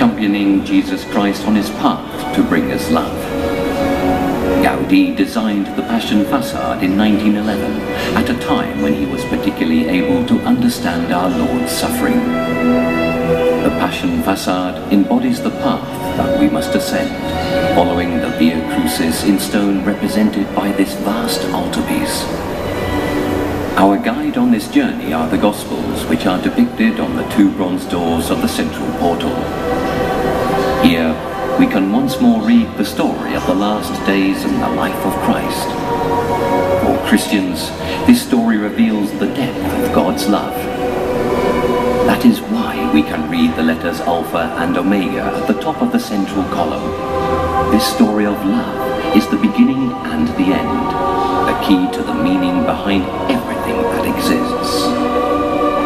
accompanying Jesus Christ on his path to bring us love. Gaudi designed the Passion facade in 1911, at a time when he was particularly able to understand our Lord's suffering. The Passion facade embodies the path that we must ascend, following the Via Crucis in stone represented by this vast altarpiece. Our guide on this journey are the Gospels, which are depicted on the 2 bronze doors of the central portal. Here, we can once more read the story of the last days and the life of Christ. For Christians, this story reveals the depth of God's love. That is why we can read the letters Alpha and Omega at the top of the central column. This story of love is the beginning and the end, the key to the meaning behind everything that exists.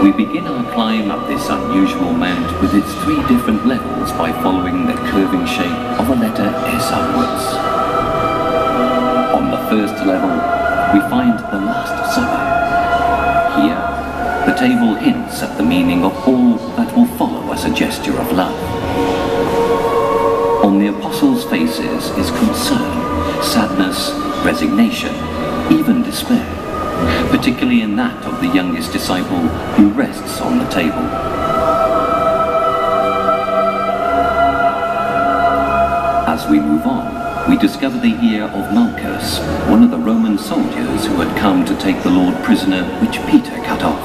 We begin our climb up this unusual mount with its 3 different levels by following the curving shape of a letter S upwards. On the first level, we find the Last Supper. Here, the table hints at the meaning of all that will follow as a gesture of love. On the apostles' faces is concern, sadness, resignation, even despair, particularly in that of the youngest disciple who rests on the table. As we move on, we discover the ear of Malchus, one of the Roman soldiers who had come to take the Lord prisoner, which Peter cut off.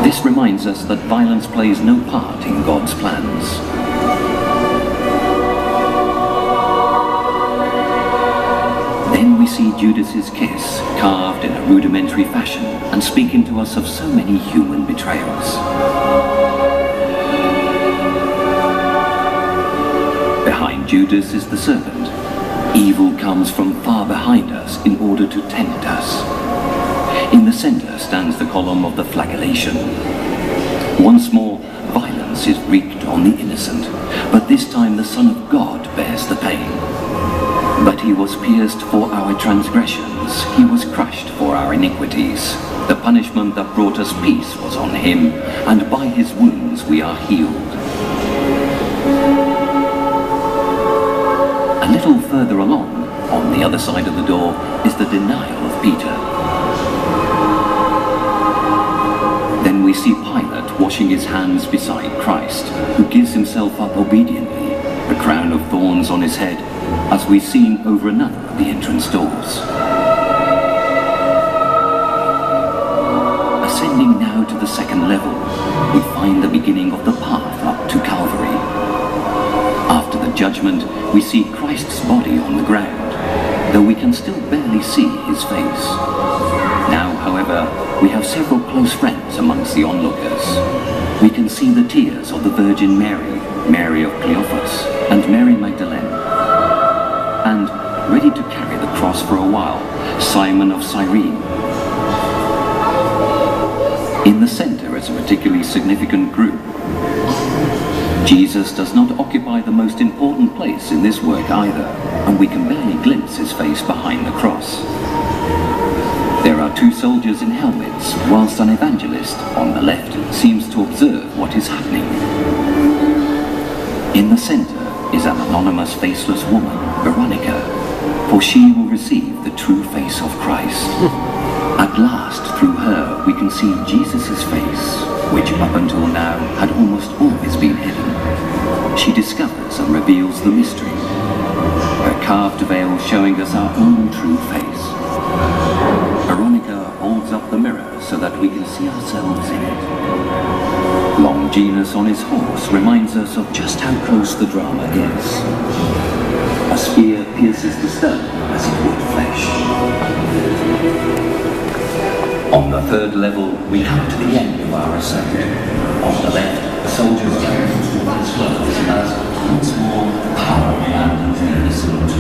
This reminds us that violence plays no part in God's plans. Then we see Judas's kiss, carved in a rudimentary fashion and speaking to us of so many human betrayals. Behind Judas is the serpent. Evil comes from far behind us in order to tempt us. In the center stands the column of the flagellation. Once more, violence is wreaked on the innocent, but this time the Son of God bears the pain. But he was pierced for our transgressions, he was crushed for our iniquities. The punishment that brought us peace was on him, and by his wounds we are healed. A little further along, on the other side of the door, is the denial of Peter. Then we see Pilate washing his hands beside Christ, who gives himself up obediently, a crown of thorns on his head, as we've seen over another of the entrance doors. Ascending now to the second level, we find the beginning of the path up to Calvary. After the judgment, we see Christ's body on the ground, though we can still barely see his face. Now, however, we have several close friends amongst the onlookers. We can see the tears of the Virgin Mary, Mary of Cleophas, and Mary Magdalene. And, ready to carry the cross for a while, Simon of Cyrene. In the center is a particularly significant group. Jesus does not occupy the most important place in this work either, and we can barely glimpse his face behind the cross. There are 2 soldiers in helmets, whilst an evangelist, on the left, seems to observe what is happening. In the center is an anonymous faceless woman, Veronica, for she will receive the true face of Christ. At last, through her, we can see Jesus' face, which up until now had almost always been hidden. She discovers and reveals the mystery, her carved veil showing us our own true face. Veronica holds up the mirror so that we can see ourselves in it. Longinus on his horse reminds us of just how close the drama is. A spear pierces the stone as it would flesh. On the third level, we come to the end of our ascent. On the left, soldiers carry as close as once more power and innocent.